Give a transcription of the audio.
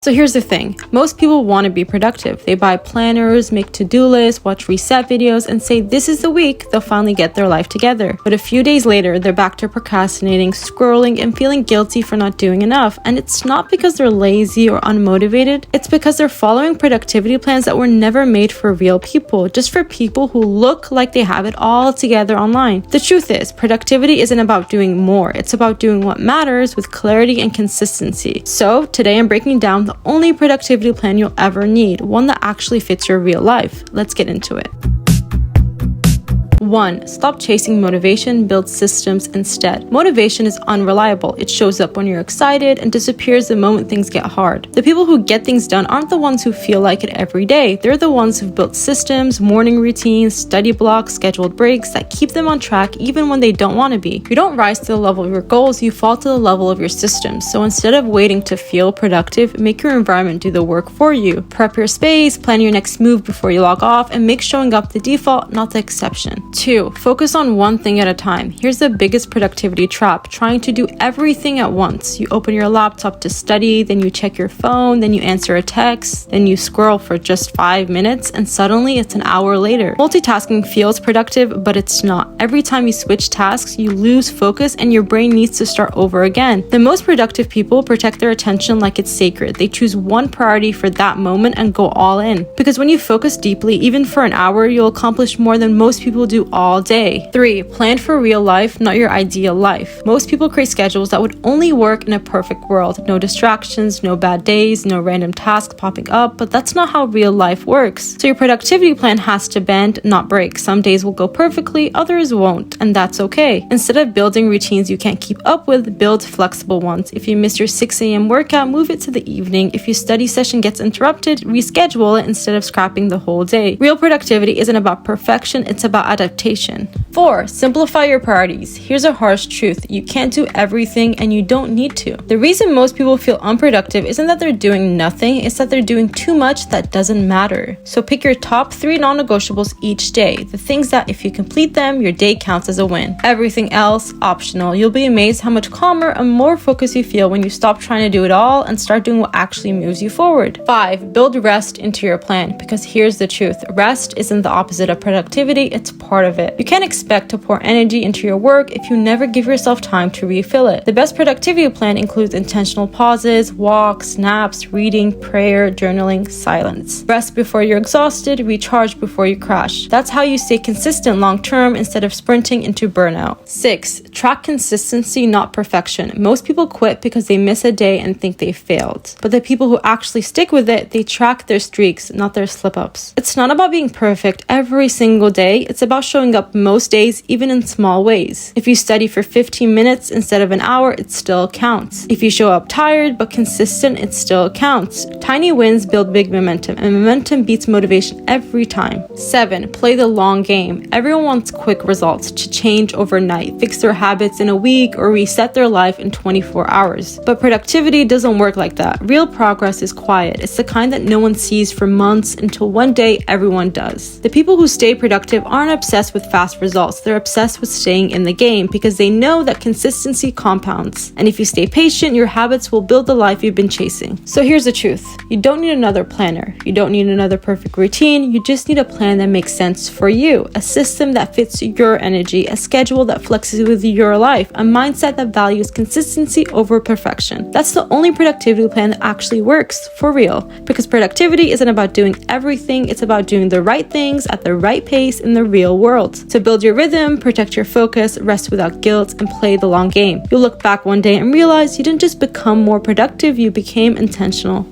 So here's the thing, most people want to be productive. They buy planners, make to-do lists, watch reset videos, and say this is the week they'll finally get their life together. But a few days later, they're back to procrastinating, scrolling, and feeling guilty for not doing enough. And it's not because they're lazy or unmotivated, it's because they're following productivity plans that were never made for real people, just for people who look like they have it all together online. The truth is, productivity isn't about doing more, it's about doing what matters with clarity and consistency. So today I'm breaking down the only productivity plan you'll ever need, one that actually fits your real life. Let's get into it. 1. Stop chasing motivation, build systems instead. Motivation is unreliable. It shows up when you're excited and disappears the moment things get hard. The people who get things done aren't the ones who feel like it every day. They're the ones who've built systems, morning routines, study blocks, scheduled breaks that keep them on track even when they don't want to be. You don't rise to the level of your goals, you fall to the level of your systems. So instead of waiting to feel productive, make your environment do the work for you. Prep your space, plan your next move before you log off, and make showing up the default, not the exception. 2. Focus on one thing at a time. Here's the biggest productivity trap, trying to do everything at once. You open your laptop to study, then you check your phone, then you answer a text, then you scroll for just 5 minutes, and suddenly it's an hour later. Multitasking feels productive, but it's not. Every time you switch tasks, you lose focus and your brain needs to start over again. The most productive people protect their attention like it's sacred. They choose one priority for that moment and go all in. Because when you focus deeply, even for an hour, you'll accomplish more than most people do all day. 3. Plan for real life, not your ideal life. Most people create schedules that would only work in a perfect world. No distractions, no bad days, no random tasks popping up, but that's not how real life works. So your productivity plan has to bend, not break. Some days will go perfectly, others won't, and that's okay. Instead of building routines you can't keep up with, build flexible ones. If you miss your 6 a.m. workout, move it to the evening. If your study session gets interrupted, reschedule it instead of scrapping the whole day. Real productivity isn't about perfection, it's about adaptation. 4. Simplify your priorities. Here's a harsh truth. You can't do everything and you don't need to. The reason most people feel unproductive isn't that they're doing nothing, it's that they're doing too much that doesn't matter. So pick your top 3 non-negotiables each day. The things that if you complete them, your day counts as a win. Everything else, optional. You'll be amazed how much calmer and more focused you feel when you stop trying to do it all and start doing what actually moves you forward. 5. Build rest into your plan, because here's the truth. Rest isn't the opposite of productivity, it's part of it. You can't expect to pour energy into your work if you never give yourself time to refill it. The best productivity plan includes intentional pauses, walks, naps, reading, prayer, journaling, silence. Rest before you're exhausted, recharge before you crash. That's how you stay consistent long term instead of sprinting into burnout. 6. Track consistency, not perfection. Most people quit because they miss a day and think they failed. But the people who actually stick with it, they track their streaks, not their slip-ups. It's not about being perfect every single day, it's about showing up most days, even in small ways. If you study for 15 minutes instead of an hour, it still counts. If you show up tired but consistent, it still counts. Tiny wins build big momentum, and momentum beats motivation every time. 7. Play the long game. Everyone wants quick results, to change overnight, fix their habits in a week, or reset their life in 24 hours. But productivity doesn't work like that. Real progress is quiet. It's the kind that no one sees for months until one day everyone does. The people who stay productive aren't obsessed with fast results. They're obsessed with staying in the game because they know that consistency compounds. And if you stay patient, your habits will build the life you've been chasing. So here's the truth. You don't need another planner. You don't need another perfect routine. You just need a plan that makes sense for you. A system that fits your energy. A schedule that flexes with your life. A mindset that values consistency over perfection. That's the only productivity plan that actually works for real. Because productivity isn't about doing everything. It's about doing the right things at the right pace in the real world. To build your rhythm, protect your focus, rest without guilt, and play the long game. You'll look back one day and realize you didn't just become more productive, you became intentional.